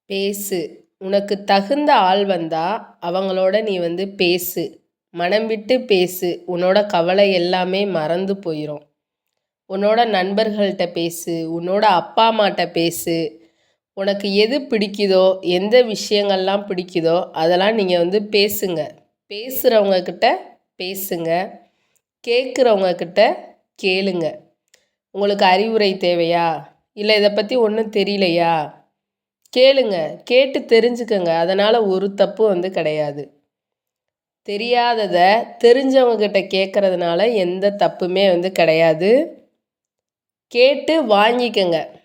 பேசு. உனக்கு தகுந்த ஆள் வந்தா அவங்களோட நீ பேசு. மனம் விட்டு பேசு. உன்னோட கவலை எல்லாமே மறந்து போயிரும். உன்னோட நண்பர்கள்ட்ட பேசு. உன்னோட அப்பா அம்மாட்ட பேசு. உனக்கு எது பிடிக்குதோ, எந்த விஷயங்கள்லாம் பிடிக்குதோ அதெல்லாம் நீங்கள் பேசுங்க. பேசுகிறவங்க கிட்ட பேசுங்க. கேட்குறவங்க கிட்ட கேளுங்க. உங்களுக்கு அறிவுரை தேவையா? இல்லை இதை பற்றி ஒன்றும் தெரியலையா? கேளுங்க. கேட்டு தெரிஞ்சுக்கங்க. அதனால் ஒரு தப்பு கிடையாது. தெரியாததை தெரிஞ்சவங்கக்கிட்ட கேட்குறதுனால எந்த தப்புமே கிடையாது. கேட்டு வாங்கிக்கங்க.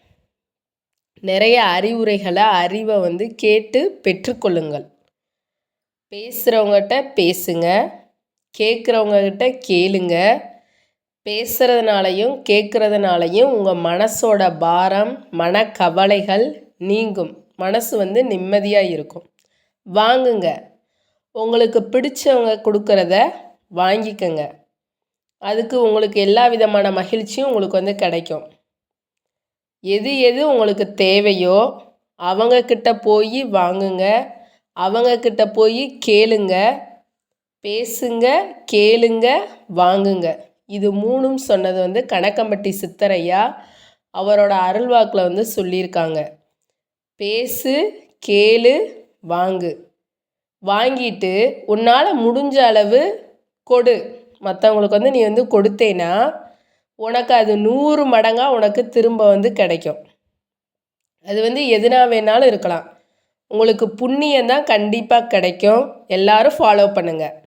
நிறைய அறிவுரைகளை அறிவை கேட்டு பெற்றுக்கொள்ளுங்கள். பேசுகிறவங்ககிட்ட பேசுங்க. கேட்குறவங்கக்கிட்ட கேளுங்க. பேசுகிறதுனாலையும் கேட்குறதுனாலையும் உங்கள் மனசோட பாரம், மனக்கவலைகள் நீங்கும். மனசு நிம்மதியாக இருக்கும். வாங்குங்க. உங்களுக்கு பிடிச்சவங்க கொடுக்குறத வாங்கிக்கங்க. அதுக்கு உங்களுக்கு எல்லா விதமான மகிழ்ச்சியும் உங்களுக்கு கிடைக்கும். எது எது உங்களுக்கு தேவையோ அவங்கக்கிட்ட போய் வாங்குங்க. அவங்கக்கிட்ட போய் கேளுங்க. பேசுங்க, கேளுங்க, வாங்குங்க. இது மூணும் சொன்னது கணக்கம்பட்டி சித்தரையா அவரோட அருள்வாக்கில் சொல்லியிருக்காங்க. பேசு, கேளு, வாங்கு. வாங்கிட்டு உன்னால் முடிஞ்ச அளவு கொடு. மற்றவங்களுக்கு நீ கொடுத்தேன்னா உனக்கு அது 100 மடங்காக உனக்கு திரும்ப கிடைக்கும். அது எதுனா வேணாலும் இருக்கலாம். உங்களுக்கு புண்ணியம் தான் கண்டிப்பாக கிடைக்கும். எல்லாரும் ஃபாலோ பண்ணுங்கள்.